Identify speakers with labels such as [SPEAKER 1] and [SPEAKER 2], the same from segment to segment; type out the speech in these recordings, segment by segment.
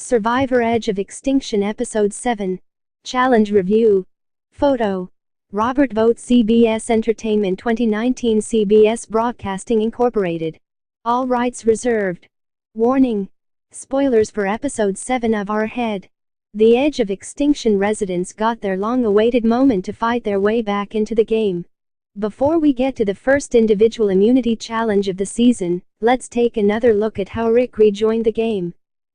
[SPEAKER 1] Survivor Edge of Extinction Episode 7. Challenge Review. Photo. Robert Vogt, CBS Entertainment 2019, CBS Broadcasting Incorporated. All rights reserved. Warning. Spoilers for Episode 7 of Our Head. The Edge of Extinction residents got their long-awaited moment to fight their way back into the game. Before we get to the first individual immunity challenge of the season, let's take another look at how Rick rejoined the game.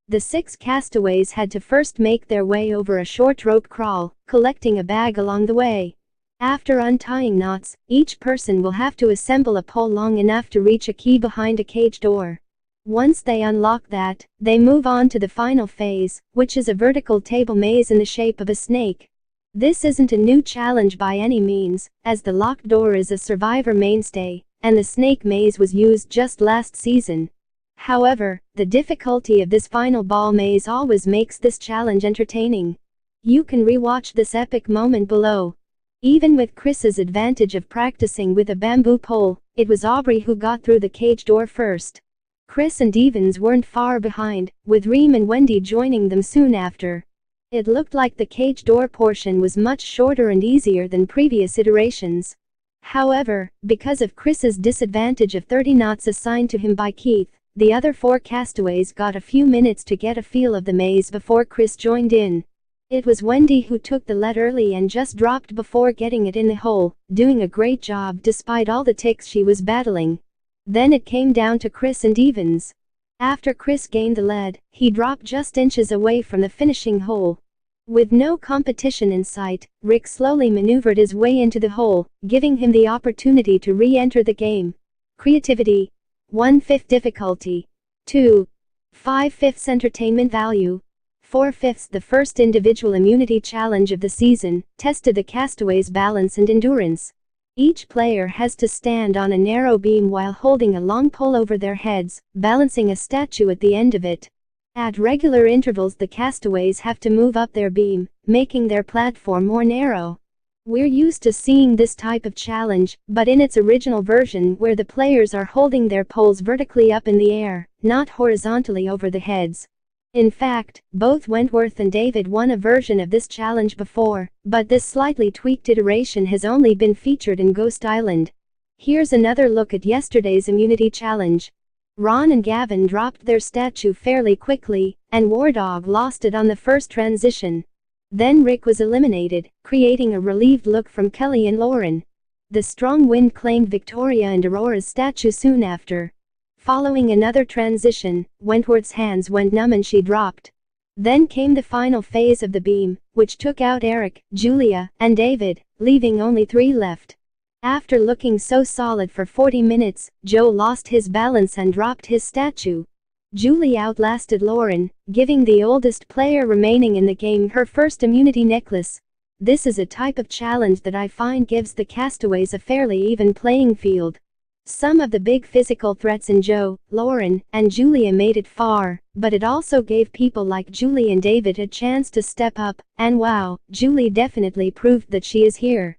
[SPEAKER 1] The 6 castaways had to first make their way over a short rope crawl, collecting a bag along the way. After untying knots, each person will have to assemble a pole long enough to reach a key behind a cage door. Once they unlock that, they move on to the final phase, which is a vertical table maze in the shape of a snake. This isn't a new challenge by any means, as the locked door is a Survivor mainstay, and the snake maze was used just last season. However, the difficulty of this final ball maze always makes this challenge entertaining. You can rewatch this epic moment below. Even with Chris's advantage of practicing with a bamboo pole, it was Aubrey who got through the cage door first. Chris and Evans weren't far behind, with Reem and Wendy joining them soon after. It looked like the cage door portion was much shorter and easier than previous iterations. However, because of Chris's disadvantage of 30 knots assigned to him by Keith, the other 4 castaways got a few minutes to get a feel of the maze before Chris joined in. It was Wendy who took the lead early and just dropped before getting it in the hole, doing a great job despite all the ticks she was battling. Then it came down to Chris and Evans. After Chris gained the lead, he dropped just inches away from the finishing hole. With no competition in sight, Rick slowly maneuvered his way into the hole, giving him the opportunity to re-enter the game. Creativity. 1/5 difficulty. 2. 5/5 entertainment value. 4/5 The first individual immunity challenge of the season tested the castaways' balance and endurance. Each player has to stand on a narrow beam while holding a long pole over their heads, balancing a statue at the end of it. At regular intervals, the castaways have to move up their beam, making their platform more narrow. We're used to seeing this type of challenge, but in its original version where the players are holding their poles vertically up in the air, not horizontally over the heads. In fact, both Wentworth and David won a version of this challenge before, but this slightly tweaked iteration has only been featured in Ghost Island. Here's another look at yesterday's immunity challenge. Ron and Gavin dropped their statue fairly quickly, and Wardog lost it on the first transition. Then Rick was eliminated, creating a relieved look from Kelly and Lauren. The strong wind claimed Victoria and Aurora's statue soon after. Following another transition, Wentworth's hands went numb and she dropped. Then came the final phase of the beam, which took out Eric, Julia, and David, leaving only 3 left. After looking so solid for 40 minutes, Joe lost his balance and dropped his statue. Julie outlasted Lauren, giving the oldest player remaining in the game her first immunity necklace. This is a type of challenge that I find gives the castaways a fairly even playing field. Some of the big physical threats in Joe, Lauren, and Julia made it far, but it also gave people like Julie and David a chance to step up, and wow, Julie definitely proved that she is here.